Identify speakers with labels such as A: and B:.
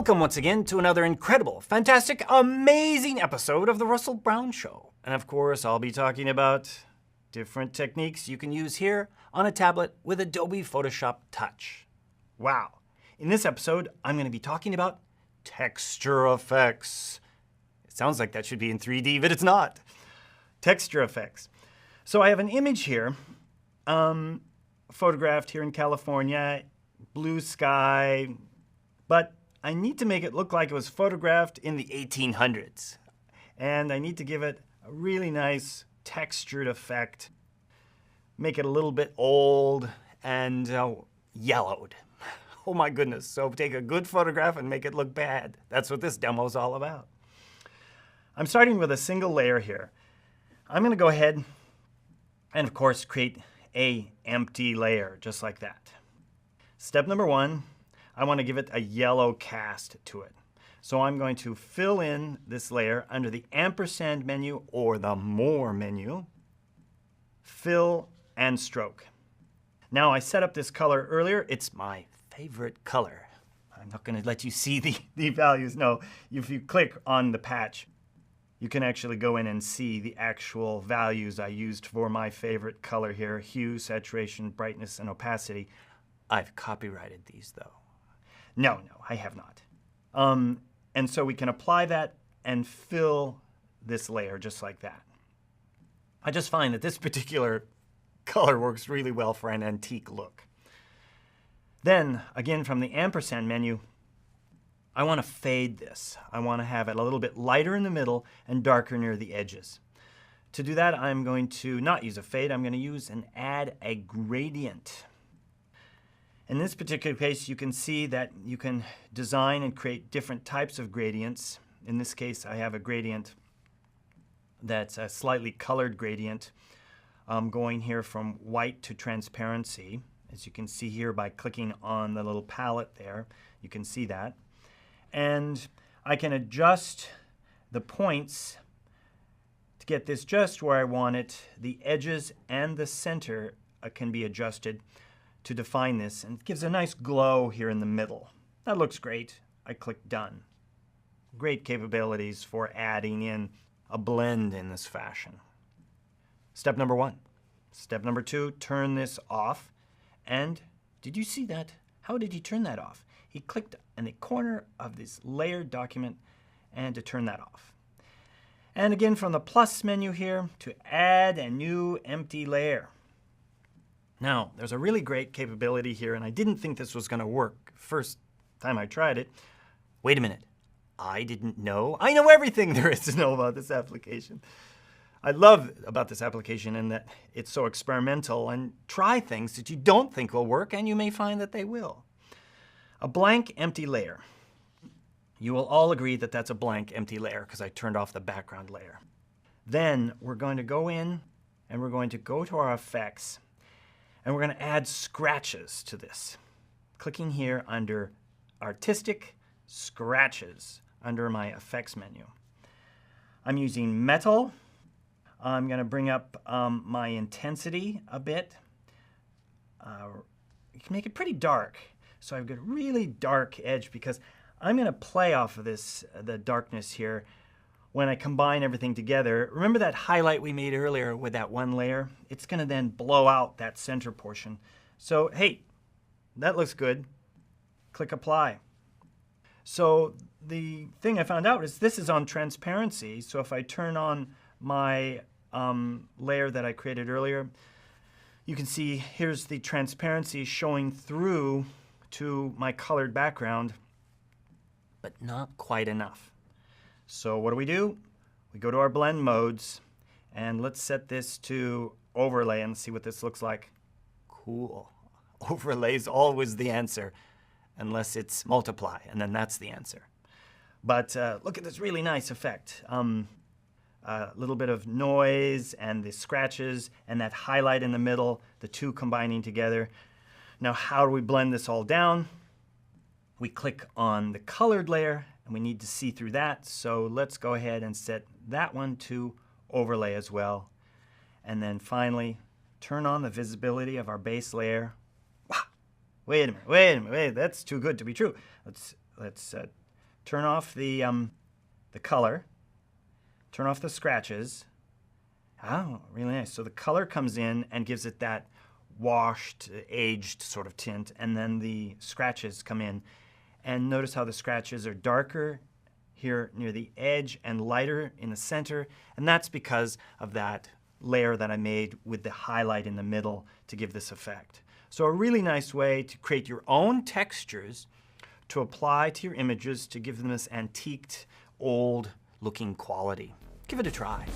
A: Welcome once again to another incredible, fantastic, amazing episode of The Russell Brown Show. And of course, I'll be talking about different techniques you can use here on a tablet with Adobe Photoshop Touch. Wow. In this episode, I'm going to be talking about texture effects. It sounds like that should be in 3D, but it's not. Texture effects. So I have an image here, photographed here in California, blue sky, but I need to make it look like it was photographed in the 1800s. And I need to give it a really nice textured effect, make it a little bit old and yellowed. Oh my goodness, so take a good photograph and make it look bad. That's what this demo is all about. I'm starting with a single layer here. I'm going to go ahead and of course create a empty layer just like that. Step number one, I want to give it a yellow cast to it. So I'm going to fill in this layer under the ampersand menu or the more menu, fill and stroke. Now I set up this color earlier. It's my favorite color. I'm not going to let you see the values. No, if you click on the patch, you can actually go in and see the actual values I used for my favorite color here, hue, saturation, brightness, and opacity. I've copyrighted these though. No, I have not. And so we can apply that and fill this layer just like that. I just find that this particular color works really well for an antique look. Then, again, from the ampersand menu, I want to fade this. I want to have it a little bit lighter in the middle and darker near the edges. To do that, I'm going to not use a fade. I'm going to use and add a gradient. In this particular case, you can see that you can design and create different types of gradients. In this case, I have a gradient that's a slightly colored gradient going here from white to transparency. As you can see here by clicking on the little palette there, you can see that. And I can adjust the points to get this just where I want it. The edges and the center can be adjusted to define this, and it gives a nice glow here in the middle. That looks great. I click done. Great capabilities for adding in a blend in this fashion. Step number one. Step number two, turn this off. And did you see that? How did he turn that off? He clicked in the corner of this layered document and to turn that off. And again from the plus menu here to add a new empty layer. Now, there's a really great capability here, and I didn't think this was going to work first time I tried it. Wait a minute. I didn't know. I know everything there is to know about this application. I love about this application in that it's so experimental and try things that you don't think will work, and you may find that they will. A blank empty layer. You will all agree that that's a blank empty layer because I turned off the background layer. Then we're going to go in and we're going to go to our effects. And we're going to add scratches to this. Clicking here under Artistic Scratches under my Effects menu. I'm using Metal. I'm going to bring up my intensity a bit. You can make it pretty dark. So I've got a really dark edge because I'm going to play off of this, the darkness here. When I combine everything together, remember that highlight we made earlier with that one layer? It's going to then blow out that center portion. So, hey, that looks good. Click Apply. So the thing I found out is this is on transparency. So if I turn on my layer that I created earlier, you can see here's the transparency showing through to my colored background, but not quite enough. So what do? We go to our blend modes and let's set this to overlay and see what this looks like. Cool. Overlay is always the answer unless it's multiply, and then that's the answer. But look at this really nice effect. A little bit of noise and the scratches and that highlight in the middle, the two combining together. Now how do we blend this all down? We click on the colored layer and we need to see through that. So let's go ahead and set that one to overlay as well. And then finally, turn on the visibility of our base layer. Wow. Wait a minute, that's too good to be true. Let's turn off the color, turn off the scratches. Oh, really nice. So the color comes in and gives it that washed, aged sort of tint, and then the scratches come in. And notice how the scratches are darker here near the edge and lighter in the center, and that's because of that layer that I made with the highlight in the middle to give this effect. So a really nice way to create your own textures to apply to your images to give them this antiqued, old looking quality. Give it a try.